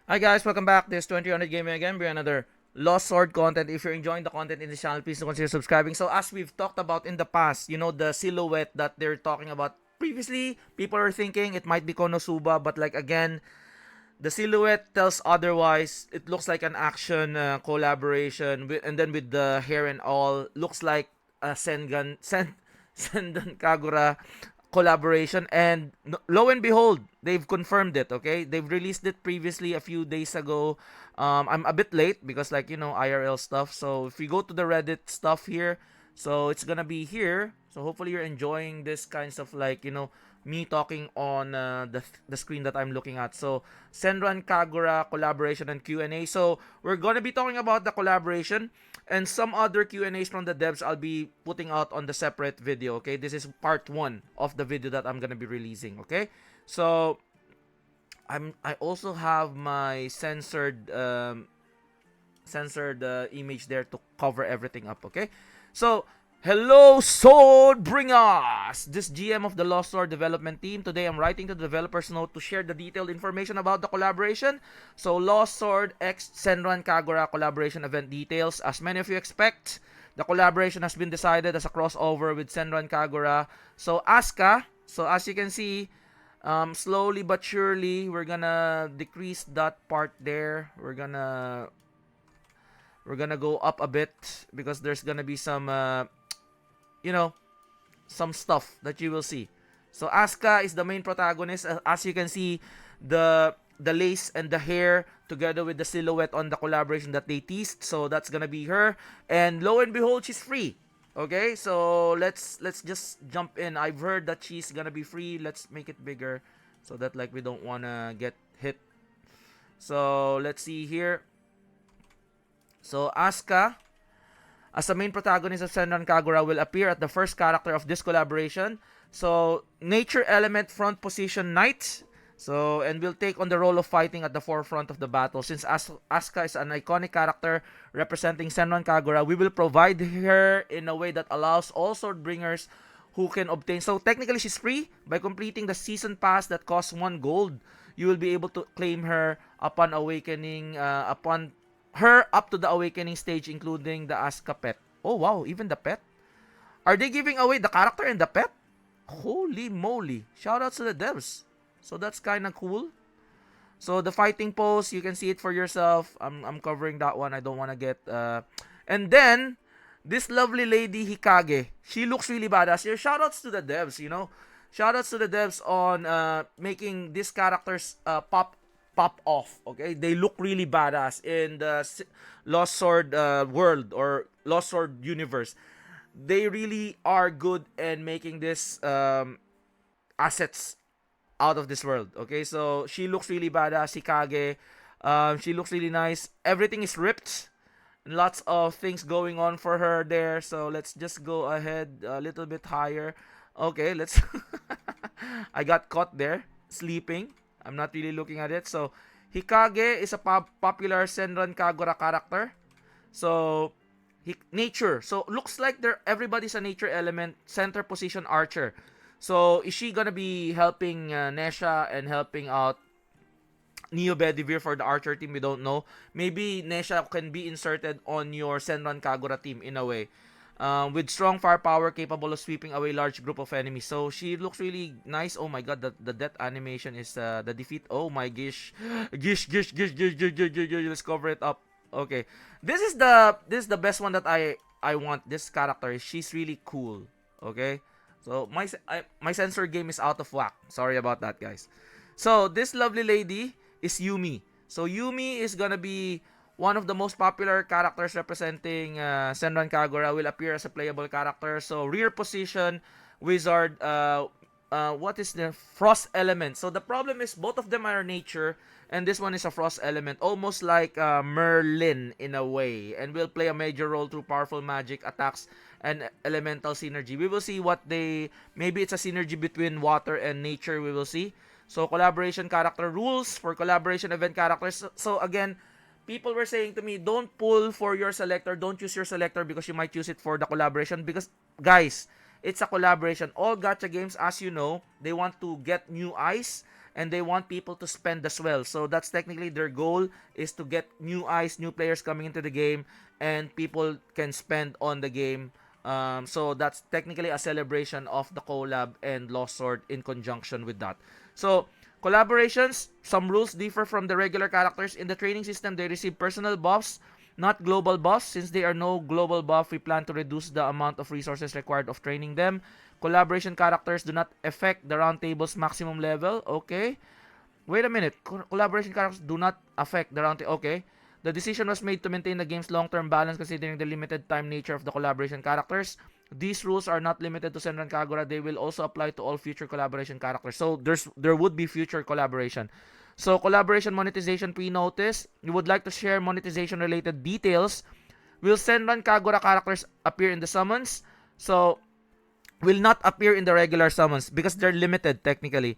Hi guys, welcome back. This is 2000 Gaming again. We're another Lost Sword content. If you're enjoying the content in this channel, please consider subscribing. So as we've talked about in the past, the silhouette that they're talking about previously, people are thinking it might be Konosuba, but like again, the silhouette tells otherwise. It looks like an action collaboration, and then with the hair and all, looks like a Sendan Kagura collaboration. And lo and behold, they've confirmed it. Okay, they've released it previously a few days ago. I'm a bit late because IRL stuff. So if we go to the Reddit stuff here, so it's gonna be here. So hopefully you're enjoying this kinds of me talking on the screen that I'm looking at. So Senran Kagura collaboration and Q&A. So we're gonna be talking about the collaboration and some other Q&As from the devs I'll be putting out on the separate video. Okay, this is part 1 of the video that I'm gonna be releasing. Okay, so I also have my censored image there to cover everything up. Okay, so hello, Sword Bringers! This GM of the Lost Sword development team. Today I'm writing to the developer's note to share the detailed information about the collaboration. So Lost Sword X Senran Kagura collaboration event details. As many of you expect, the collaboration has been decided as a crossover with Senran Kagura. So Asuka, so as you can see, slowly but surely, we're gonna decrease that part there. We're gonna go up a bit because there's gonna be some you know some stuff that you will see. So Asuka is the main protagonist. As you can see, the lace and the hair together with the silhouette on the collaboration that they teased. So that's gonna be her. And lo and behold, she's free. Okay, so let's just jump in. I've heard that she's gonna be free. Let's make it bigger so that we don't wanna get hit. So let's see here. So Asuka, as the main protagonist of Senran Kagura, will appear at the first character of this collaboration. So, nature element front position knight. So, and will take on the role of fighting at the forefront of the battle. Since Asuka is an iconic character representing Senran Kagura, we will provide her in a way that allows all Swordbringers who can obtain. So, technically, she's free. By completing the season pass that costs 1 gold, you will be able to claim her upon awakening, upon her up to the awakening stage, including the Asuka pet. Oh wow, even the pet? Are they giving away the character and the pet? Holy moly. Shoutouts to the devs. So that's kind of cool. So the fighting pose, you can see it for yourself. I'm covering that one. I don't want to get and then this lovely lady Hikage. She looks really badass. Here, shoutouts to the devs. Shoutouts to the devs on making these characters pop off. Okay, they look really badass in the Lost Sword world or Lost Sword universe. They really are good in making this assets out of this world. Okay, so she looks really badass, Hikage. She looks really nice. Everything is ripped. Lots of things going on for her there. So let's just go ahead a little bit higher. Okay, let's. I got caught there sleeping. I'm not really looking at it. So Hikage is a popular Senran Kagura character. So nature. So looks like everybody's a nature element. Center position archer. So is she gonna be helping Nesha and helping out Neo Bedivere for the archer team? We don't know. Maybe Nesha can be inserted on your Senran Kagura team in a way. With strong firepower, capable of sweeping away large group of enemies. So she looks really nice. Oh my god, the death animation is the defeat. Oh my gish. Gish. Let's cover it up. Okay. This is the best one that I want. This character, she's really cool. Okay? So my sensor game is out of whack. Sorry about that, guys. So this lovely lady is Yumi. So Yumi is gonna be one of the most popular characters representing Senran Kagura. Will appear as a playable character. So rear position wizard. What is the frost element? So the problem is both of them are nature, and this one is a frost element, almost like Merlin in a way, and will play a major role through powerful magic attacks and elemental synergy. We will see what maybe it's a synergy between water and nature. We will see. So collaboration character rules for collaboration event characters. So again, people were saying to me, don't pull for your selector, don't use your selector because you might use it for the collaboration. Because guys, it's a collaboration. All gacha games, as you know, they want to get new eyes and they want people to spend as well. So that's technically their goal, is to get new eyes, new players coming into the game, and people can spend on the game. So that's technically a celebration of the collab and Lost Sword in conjunction with that. So collaborations, some rules differ from the regular characters. In the training system, they receive personal buffs, not global buffs. Since they are no global buff, we plan to reduce the amount of resources required of training them. Collaboration characters do not affect the round table's maximum level. Okay. Wait a minute. Collaboration characters do not affect the round table. Okay. The decision was made to maintain the game's long-term balance considering the limited time nature of the collaboration characters. These rules are not limited to Senran Kagura. They will also apply to all future collaboration characters. So there would be future collaboration. So collaboration monetization pre-notice. You would like to share monetization related details. Will Senran Kagura characters appear in the summons? So will not appear in the regular summons because they're limited technically.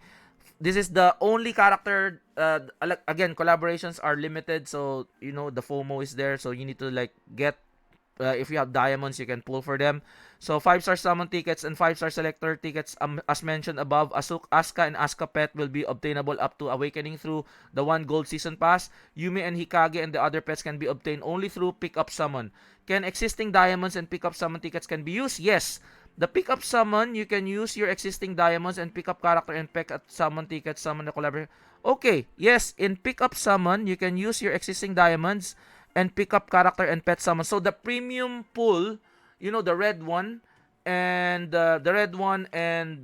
This is the only character. Again, collaborations are limited, so you know the FOMO is there. So you need to like get. If you have diamonds, you can pull for them. So 5-star summon tickets and 5-star selector tickets, as mentioned above, Asuka and Asuka Pet will be obtainable up to Awakening through the 1 gold season pass. Yume and Hikage and the other pets can be obtained only through pickup summon. Can existing diamonds and pickup summon tickets can be used? Yes. The pickup summon, you can use your existing diamonds and pickup character and pickup summon tickets, summon the collaboration. Okay, yes, in pickup summon, you can use your existing diamonds and pickup character and pet summon. So the premium pool, you know, the red one and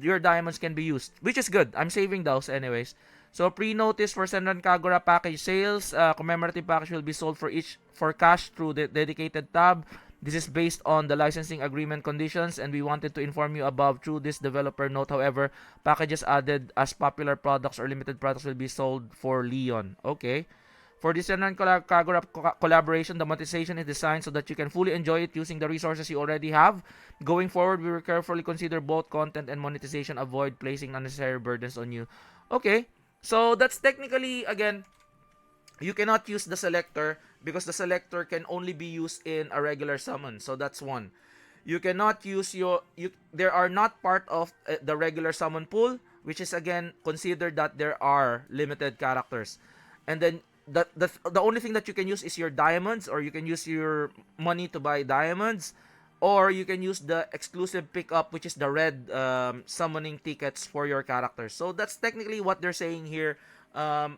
your diamonds can be used, which is good. I'm saving those anyways. So pre-notice for Senran Kagura package sales, commemorative package will be sold for cash through the dedicated tab. This is based on the licensing agreement conditions, and we wanted to inform you above through this developer note. However, packages added as popular products or limited products will be sold for Leon. Okay. For this Senran Kagura collaboration, the monetization is designed so that you can fully enjoy it using the resources you already have. Going forward, we will carefully consider both content and monetization, avoid placing unnecessary burdens on you. Okay. So that's technically, again, you cannot use the selector because the selector can only be used in a regular summon. So that's one. You cannot use there are not part of the regular summon pool, which is again considered that there are limited characters. And then the only thing that you can use is your diamonds, or you can use your money to buy diamonds, or you can use the exclusive pickup, which is the red summoning tickets for your characters. So that's technically what they're saying here.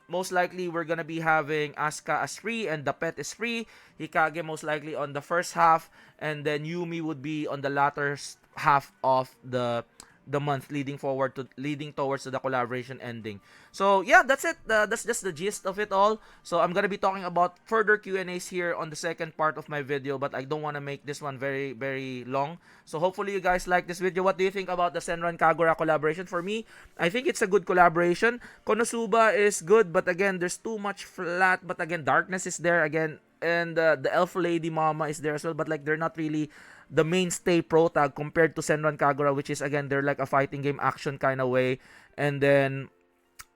Most likely we're gonna be having Asuka as free and the pet is free. Hikage most likely on the first half, and then Yumi would be on the latter half of the month, leading towards the collaboration ending. So yeah, that's it. That's just the gist of it all. So I'm gonna be talking about further Q&As here on the second part of my video, but I don't want to make this one very very long. So hopefully you guys like this video. What do you think about the Senran Kagura collaboration? For me, I think it's a good collaboration. Konosuba is good, but again, there's too much flat. But again, Darkness is there again, and the Elf Lady Mama is there as well. But like, they're not really the mainstay protag compared to Senran Kagura, which is again, they're like a fighting game action kind of way, and then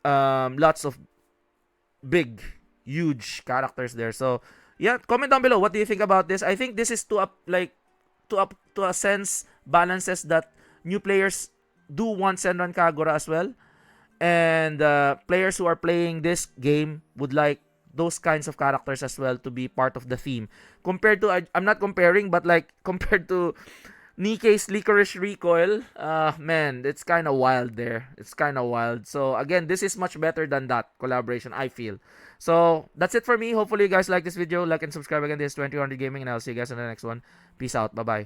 lots of big huge characters there. So yeah, comment down below, what do you think about this? I think this is to a sense balances that new players do want Senran Kagura as well, and players who are playing this game would like those kinds of characters as well to be part of the theme. Compared to, I'm not comparing, but like compared to Nikkei's Licorice Recoil, man, it's kind of wild there. It's kind of wild. So again, this is much better than that collaboration, I feel. So that's it for me. Hopefully you guys like this video. Like and subscribe. Again, this is 2000 Gaming, and I'll see you guys in the next one. Peace out. Bye-bye.